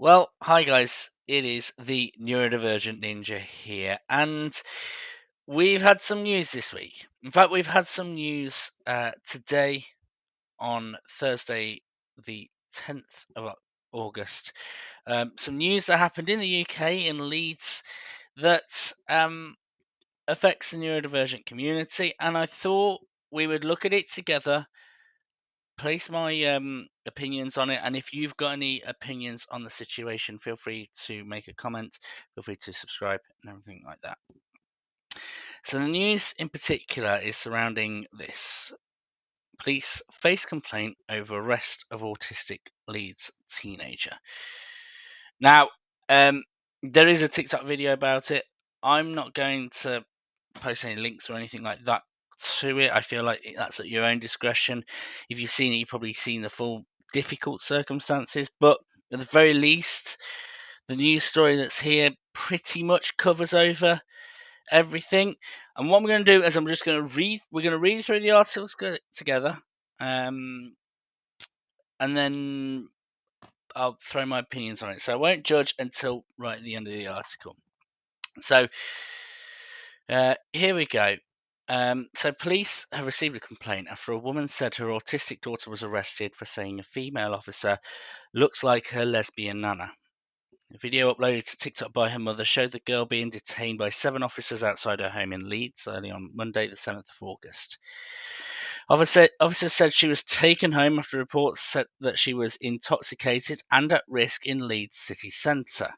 Well, hi guys, it is the neurodivergent ninja here, and we've had some news this week. In fact, we've had some news today on Thursday, the 10th of August. Some news that happened in the UK in Leeds that affects the neurodivergent community, and I thought we would look at it together, place my opinions on it, and if you've got any opinions on the situation, feel free to make a comment, feel free to subscribe and everything like that. So the news in particular is surrounding this: police face complaint over arrest of autistic Leeds teenager. Now, there is a TikTok video about it. I'm not going to post any links or anything like that to it. I feel like that's at your own discretion. If you've seen it, you've probably seen the full difficult circumstances, but at the very least, the news story that's here pretty much covers over everything. And what we're going to do is we're going to read through the articles together, and then I'll throw my opinions on it. So I won't judge until right at the end of the article. So here we go. So police have received a complaint after a woman said her autistic daughter was arrested for saying a female officer looks like her lesbian nana. A video uploaded to TikTok by her mother showed the girl being detained by 7 officers outside her home in Leeds early on Monday, the 7th of August. Officers said she was taken home after reports said that she was intoxicated and at risk in Leeds city centre.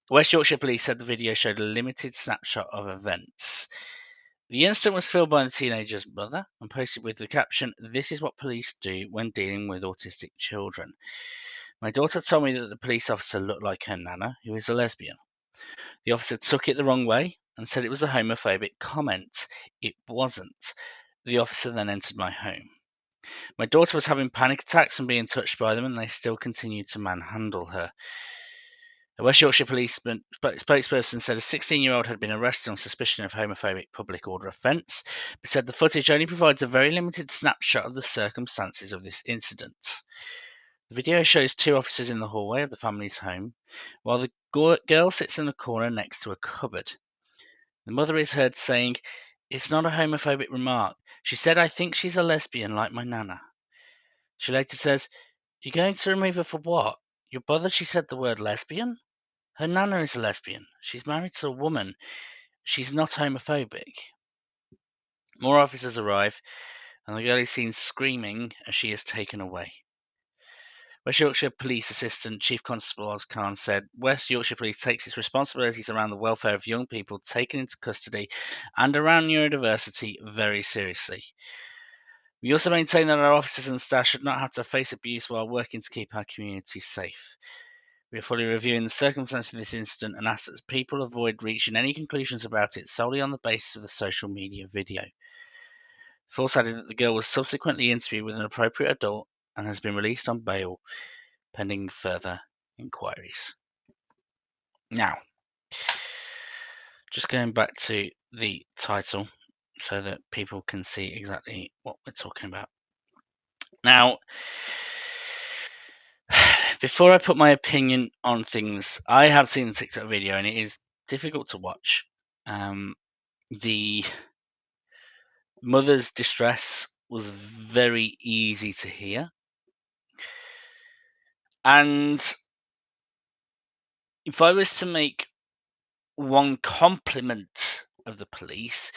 West Yorkshire Police said the video showed a limited snapshot of events. The incident was filmed by the teenager's mother and posted with the caption, "This is what police do when dealing with autistic children. My daughter told me that the police officer looked like her nana, who is a lesbian. The officer took it the wrong way and said it was a homophobic comment. It wasn't. The officer then entered my home. My daughter was having panic attacks and being touched by them, and they still continued to manhandle her." A West Yorkshire Police spokesperson said a 16-year-old had been arrested on suspicion of homophobic public order offence, but said the footage only provides a very limited snapshot of the circumstances of this incident. The video shows 2 officers in the hallway of the family's home, while the girl sits in a corner next to a cupboard. The mother is heard saying, "It's not a homophobic remark. She said I think she's a lesbian like my nana." She later says, "You're going to remove her for what? Your brother?" She said the word lesbian? Her nana is a lesbian. She's married to a woman. She's not homophobic. More officers arrive, and the girl is seen screaming as she is taken away. West Yorkshire Police Assistant Chief Constable Oz Khan said, "West Yorkshire Police takes its responsibilities around the welfare of young people taken into custody and around neurodiversity very seriously. We also maintain that our officers and staff should not have to face abuse while working to keep our communities safe. We are fully reviewing the circumstances of this incident and ask that people avoid reaching any conclusions about it solely on the basis of the social media video." Force added that the girl was subsequently interviewed with an appropriate adult and has been released on bail pending further inquiries. Now, just going back to the title so that people can see exactly what we're talking about. Now, before I put my opinion on things, I have seen the TikTok video and it is difficult to watch. The mother's distress was very easy to hear. And if I was to make one compliment of the police,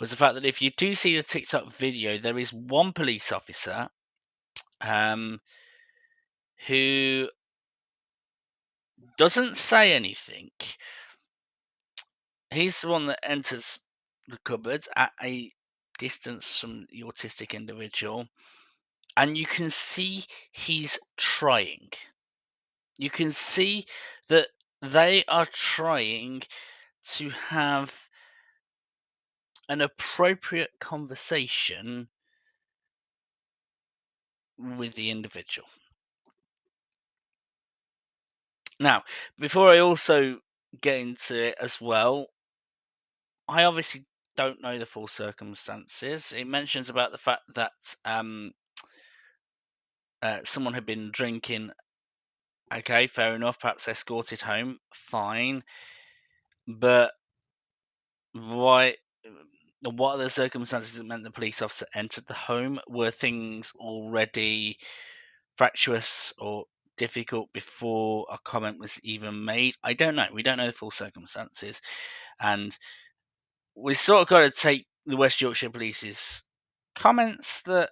was the fact that if you do see the TikTok video, there is one police officer who doesn't say anything. He's the one that enters the cupboard at a distance from the autistic individual, and you can see he's trying. You can see that they are trying to have an appropriate conversation with the individual. Now, before I also get into it as well, I obviously don't know the full circumstances. It mentions about the fact that someone had been drinking Okay, fair enough. Perhaps escorted home, fine. But why? What are the circumstances that meant the police officer entered the home? Were things already fractious or difficult before a comment was even made? I don't know. We don't know the full circumstances, and we sort of got to take the West Yorkshire Police's comments that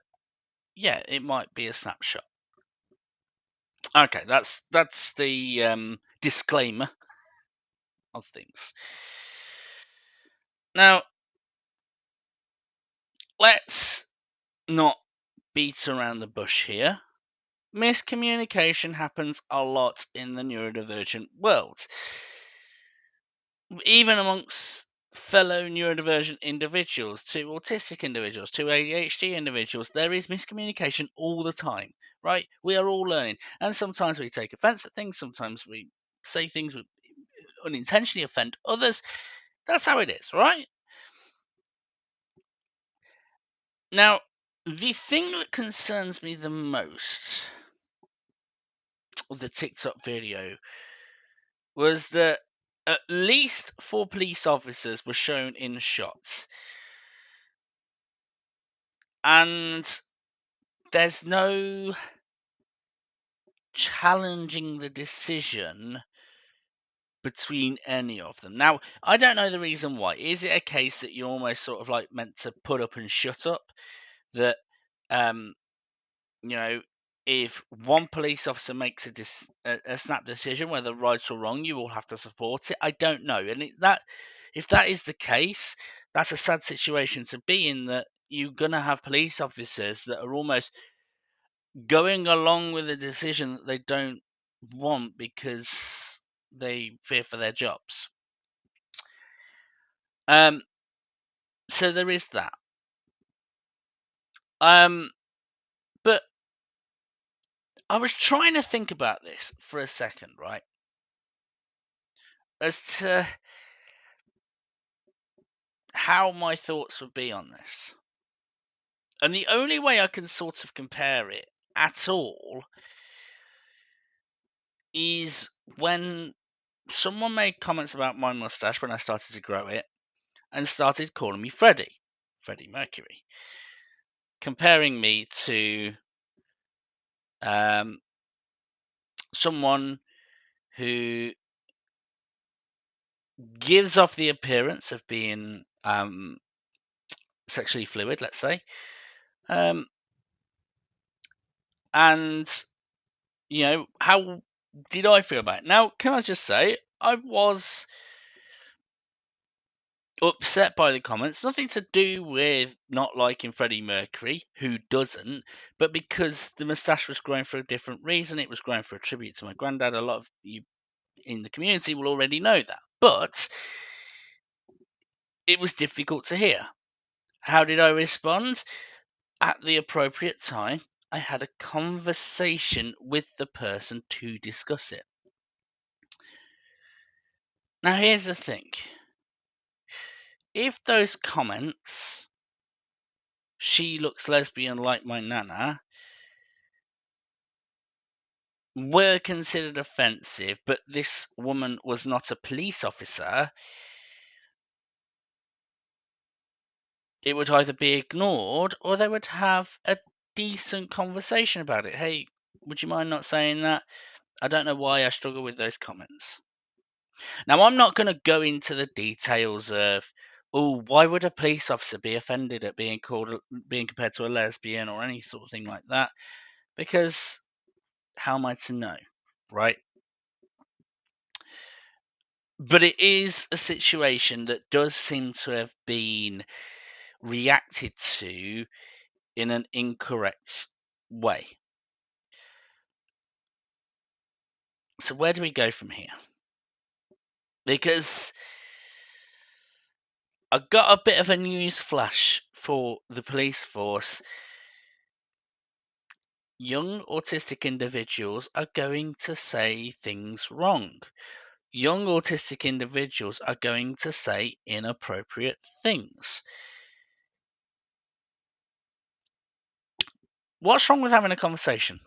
yeah, it might be a snapshot. Okay, that's the disclaimer of things. Now, let's not beat around the bush here. Miscommunication happens a lot in the neurodivergent world. Even amongst fellow neurodivergent individuals, to autistic individuals, to ADHD individuals, there is miscommunication all the time, right? We are all learning. And sometimes we take offense at things, sometimes we say things we unintentionally offend others. That's how it is, right? Now, the thing that concerns me the most of the TikTok video was that at least 4 police officers were shown in shots. And there's no challenging the decision between any of them. Now, I don't know the reason why. Is it a case that you're almost sort of like meant to put up and shut up? That um, you know, if one police officer makes a snap decision, whether right or wrong, you all have to support it. I don't know, and if that is the case, that's a sad situation to be in. That you're gonna have police officers that are almost going along with a decision that they don't want because they fear for their jobs. Um, so there is that. But I was trying to think about this for a second, right? As to how my thoughts would be on this. And the only way I can sort of compare it at all is when someone made comments about my mustache when I started to grow it and started calling me Freddie Mercury, comparing me to um, someone who gives off the appearance of being sexually fluid, let's say, um, and how did I feel about it? Now, can I just say I was upset by the comments. Nothing to do with not liking Freddie Mercury, who doesn't, but because the moustache was growing for a different reason. It was growing for a tribute to my granddad. A lot of you in the community will already know that. But it was difficult to hear. How did I respond? At the appropriate time, I had a conversation with the person to discuss it. Now, here's the thing. If those comments, she looks lesbian like my nana, were considered offensive, but this woman was not a police officer, it would either be ignored or they would have a decent conversation about it. Hey, would you mind not saying that? I don't know why I struggle with those comments. Now, I'm not going to go into the details of, oh, why would a police officer be offended at being compared to a lesbian or any sort of thing like that? Because how am I to know, right? But it is a situation that does seem to have been reacted to in an incorrect way. So, where do we go from here? Because I got a bit of a news flash for the police force. Young autistic individuals are going to say things wrong. Young autistic individuals are going to say inappropriate things. What's wrong with having a conversation?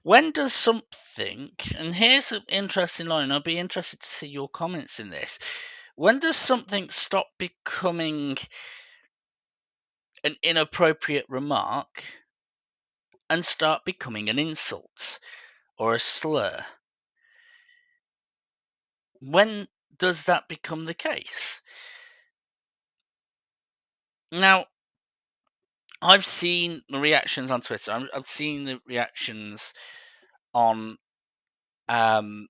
When does something, and here's an interesting line, I'll be interested to see your comments in this. When does something stop becoming an inappropriate remark and start becoming an insult or a slur? When does that become the case? Now, I've seen the reactions on Twitter. I've seen the reactions on um,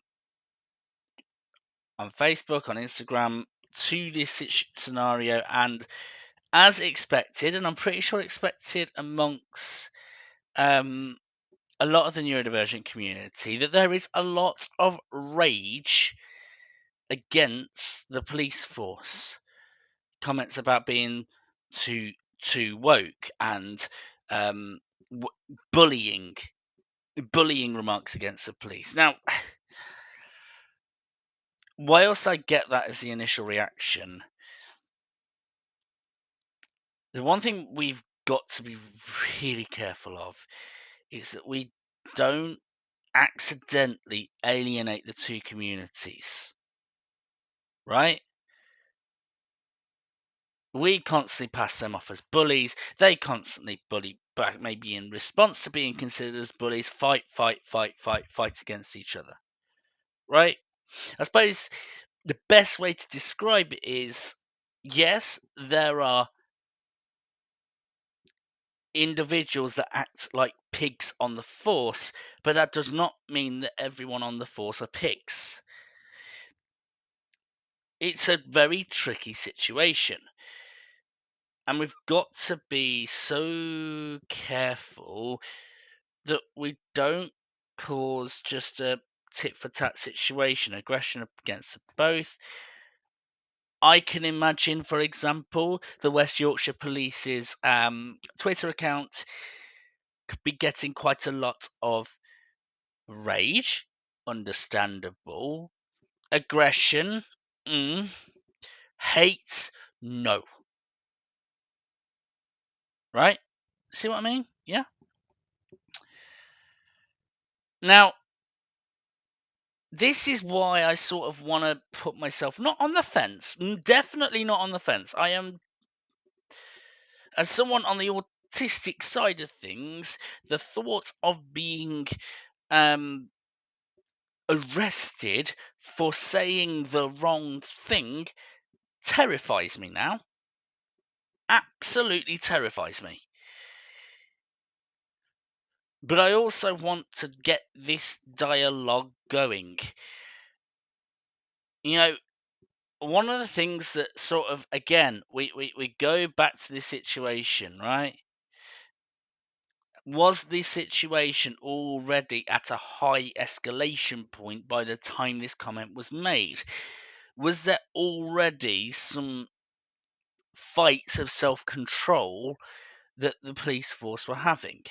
on Facebook, on Instagram to this scenario, and as expected, and I'm pretty sure expected amongst um, a lot of the neurodivergent community, that there is a lot of rage against the police force. Comments about being too woke and um, w- bullying remarks against the police. Now, whilst I get that as the initial reaction, the one thing we've got to be really careful of is that we don't accidentally alienate the two communities, right? We constantly pass them off as bullies. They constantly bully back, maybe in response to being considered as bullies. Fight against each other, right? I suppose the best way to describe it is, yes, there are individuals that act like pigs on the force, but that does not mean that everyone on the force are pigs. It's a very tricky situation. And we've got to be so careful that we don't cause just a tit for tat situation, aggression against both. I can imagine, for example, the West Yorkshire Police's Twitter account could be getting quite a lot of rage, understandable, aggression, hate, no. Right? See what I mean? Yeah. Now, this is why I sort of want to put myself not on the fence, definitely not on the fence. I am, as someone on the autistic side of things, the thought of being um, arrested for saying the wrong thing terrifies me now. Absolutely terrifies me. But I also want to get this dialogue going. You know, one of the things that sort of, again, we go back to this situation, right? Was the situation already at a high escalation point by the time this comment was made? Was there already some fights of self control that the police force were having?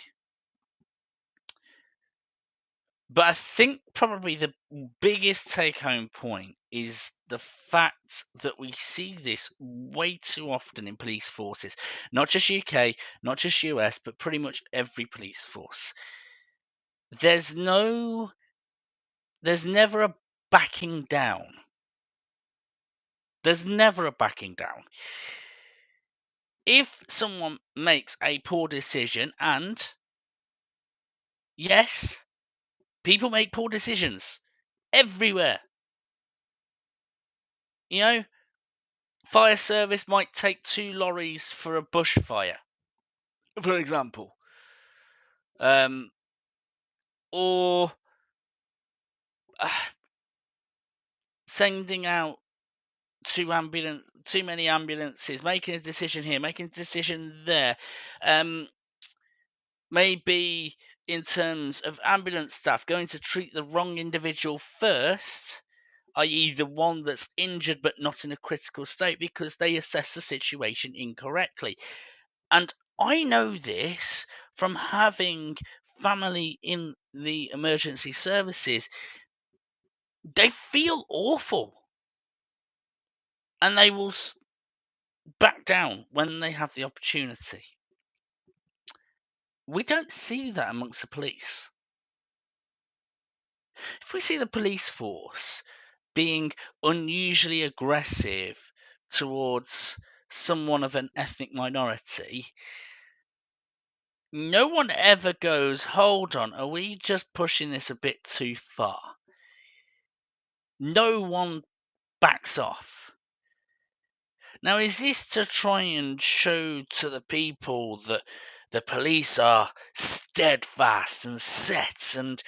But I think probably the biggest take home point is the fact that we see this way too often in police forces, not just UK, not just US, but pretty much every police force. There's never a backing down. There's never a backing down. If someone makes a poor decision, and yes, people make poor decisions everywhere. You know, fire service might take 2 lorries for a bushfire, for example. Or sending out too many ambulances, making a decision here, making a decision there. Maybe in terms of ambulance staff going to treat the wrong individual first, i.e., the one that's injured but not in a critical state because they assess the situation incorrectly. And I know this from having family in the emergency services. They feel awful and they will back down when they have the opportunity. We don't see that amongst the police. If we see the police force being unusually aggressive towards someone of an ethnic minority, no one ever goes, hold on, are we just pushing this a bit too far? No one backs off. Now, is this to try and show to the people that the police are steadfast and set and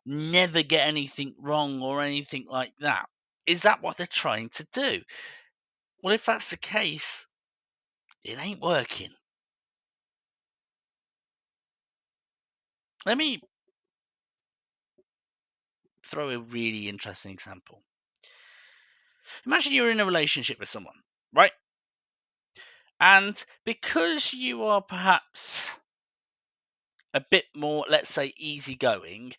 never get anything wrong or anything like that? Is that what they're trying to do? Well, if that's the case, it ain't working. Let me throw a really interesting example. Imagine you're in a relationship with someone, right? And because you are perhaps a bit more, let's say, easygoing,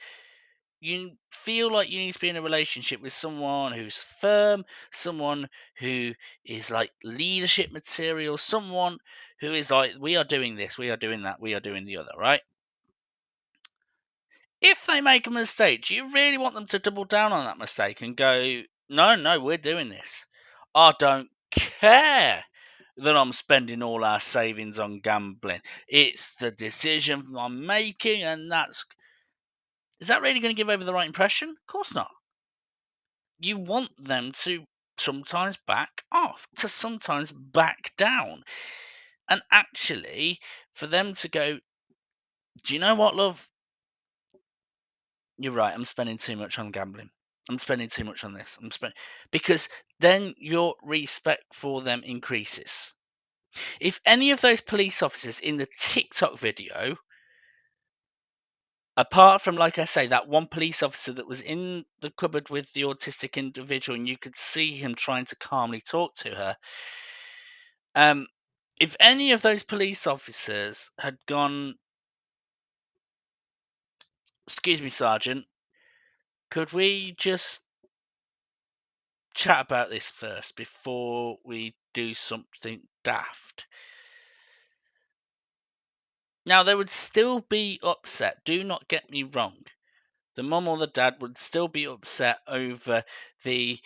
you feel like you need to be in a relationship with someone who's firm, someone who is like leadership material, someone who is like, we are doing this, we are doing that, we are doing the other, right? If they make a mistake, do you really want them to double down on that mistake and go, no, we're doing this? I don't care that I'm spending all our savings on gambling. It's the decision I'm making, and that's. Is that really going to give over the right impression? Of course not. You want them to sometimes back off, to sometimes back down. And actually, for them to go, do you know what, love? You're right, I'm spending too much on gambling. I'm spending too much on this. Because then your respect for them increases. If any of those police officers in the TikTok video, apart from, like I say, that one police officer that was in the cupboard with the autistic individual and you could see him trying to calmly talk to her, if any of those police officers had gone, excuse me, Sergeant, could we just chat about this first before we do something daft? Now, they would still be upset. Do not get me wrong. The mum or the dad would still be upset over the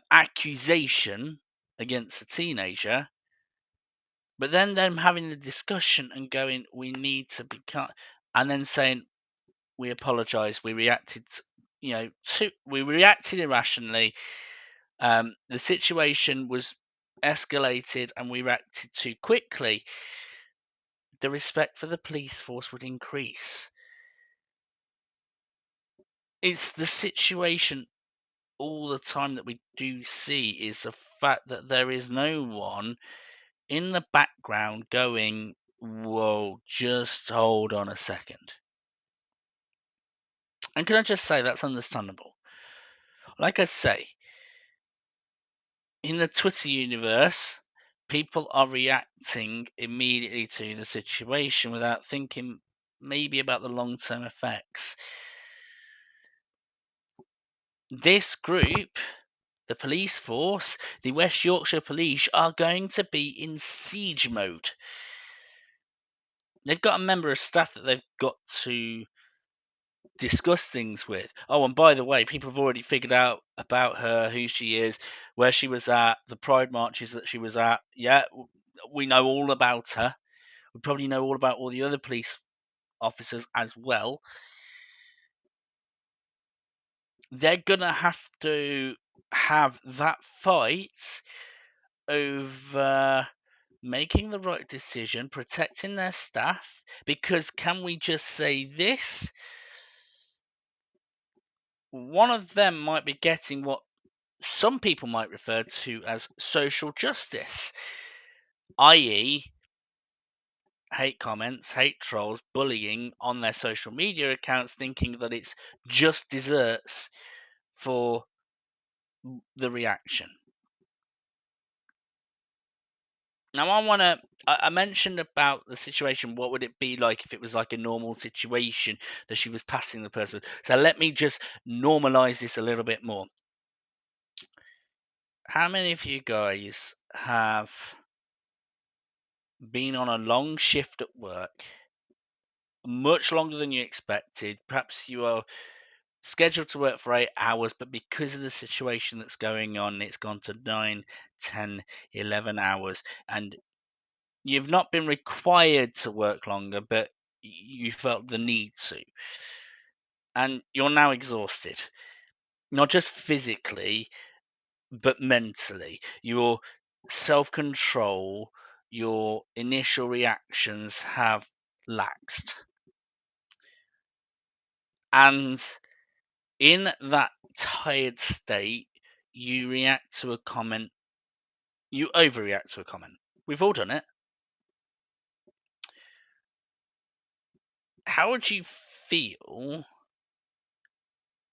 accusation against the teenager, but then them having the discussion and going, we need to be cut, and then saying, we apologise, we reacted, we reacted irrationally. The situation was escalated and we reacted too quickly. The respect for the police force would increase. It's the situation all the time that we do see is the fact that there is no one in the background going, whoa, just hold on a second. And can I just say that's understandable? Like I say, in the Twitter universe, people are reacting immediately to the situation without thinking maybe about the long term effects. This group, the police force, the West Yorkshire Police, are going to be in siege mode. They've got a member of staff that they've got to discuss things with. Oh, and by the way, people have already figured out about her, who she is, where she was at, the pride marches that she was at. Yeah, we know all about her. We probably know all about all the other police officers as well. They're going to have that fight over making the right decision, protecting their staff, because can we just say this? One of them might be getting what some people might refer to as social justice, i.e., hate comments, hate trolls, bullying on their social media accounts, thinking that it's just desserts for the reaction. Now, I mentioned about the situation. What would it be like if it was like a normal situation that she was passing the person? So let me just normalize this a little bit more. How many of you guys have been on a long shift at work, much longer than you expected? Perhaps you are scheduled to work for 8 hours, but because of the situation that's going on, it's gone to 9, 10, 11 hours. And you've not been required to work longer, but you felt the need to. And you're now exhausted, not just physically, but mentally. Your self control, your initial reactions have laxed. And in that tired state, you react to a comment, you overreact to a comment. We've all done it. How would you feel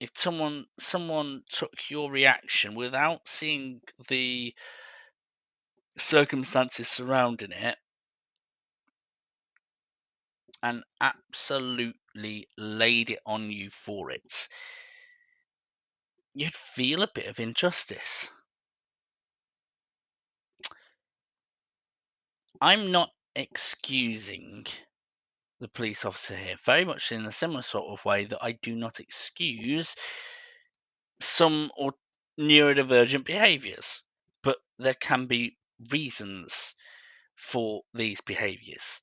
if someone took your reaction without seeing the circumstances surrounding it and absolutely laid it on you for it? You'd feel a bit of injustice. I'm not excusing the police officer here, very much in a similar sort of way that I do not excuse some or neurodivergent behaviours, but there can be reasons for these behaviours.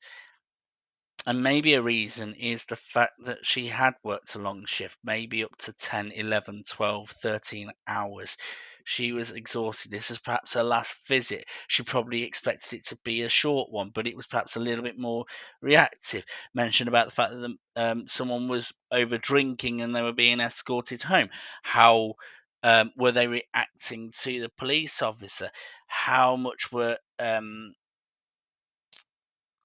And maybe a reason is the fact that she had worked a long shift, maybe up to 10, 11, 12, 13 hours. She was exhausted. This was perhaps her last visit. She probably expected it to be a short one, but it was perhaps a little bit more reactive. Mentioned about the fact that someone was over drinking and they were being escorted home. How were they reacting to the police officer? How much were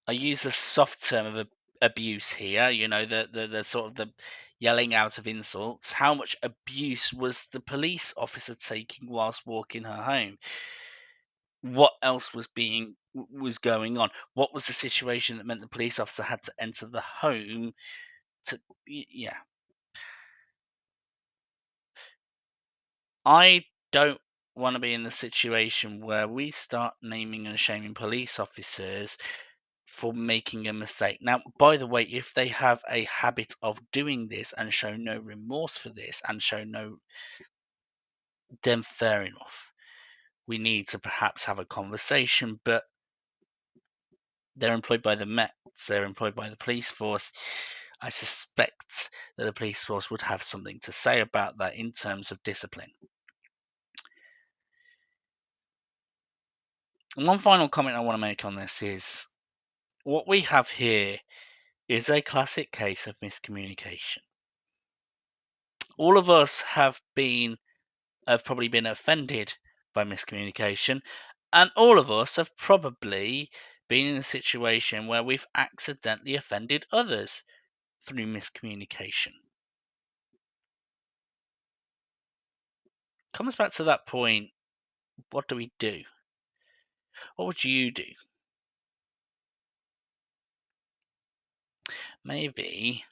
I use a soft term of abuse here, the sort of the yelling out of insults. How much abuse was the police officer taking whilst walking her home? What else was going on? What was the situation that meant the police officer had to enter the home to yeah. I don't want to be in the situation where we start naming and shaming police officers for making a mistake. Now, by the way, if they have a habit of doing this and show no remorse for this and show no, then fair enough. We need to perhaps have a conversation, but they're employed by the Mets, they're employed by the police force. I suspect that the police force would have something to say about that in terms of discipline. And one final comment I want to make on this is what we have here is a classic case of miscommunication. All of us have probably been offended by miscommunication, and all of us have probably been in a situation where we've accidentally offended others through miscommunication. Comes back to that point, what do we do? What would you do? Maybe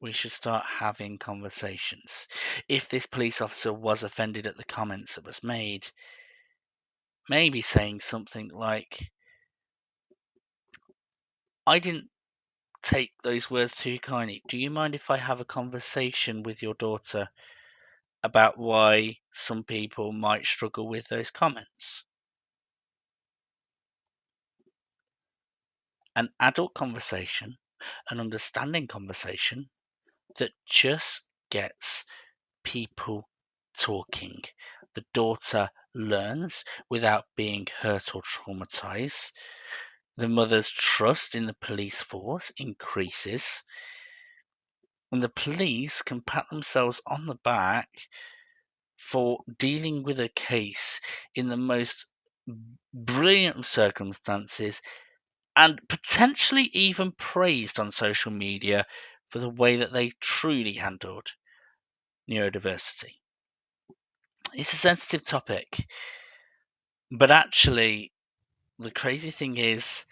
we should start having conversations. If this police officer was offended at the comments that was made, maybe saying something like, I didn't take those words too kindly. Do you mind if I have a conversation with your daughter about why some people might struggle with those comments? An adult conversation, an understanding conversation that just gets people talking. The daughter learns without being hurt or traumatized. The mother's trust in the police force increases. And the police can pat themselves on the back for dealing with a case in the most brilliant circumstances and potentially even praised on social media for the way that they truly handled neurodiversity. It's a sensitive topic, but actually, the crazy thing is,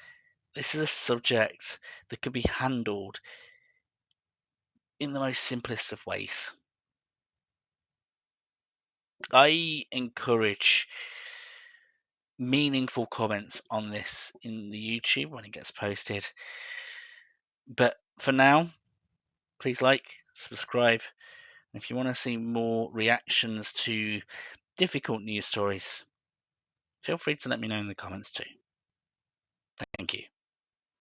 this is a subject that can be handled in the most simplest of ways. I encourage meaningful comments on this in the YouTube when it gets posted. But for now, please like, subscribe, If you want to see more reactions to difficult news stories, feel free to let me know in the comments too.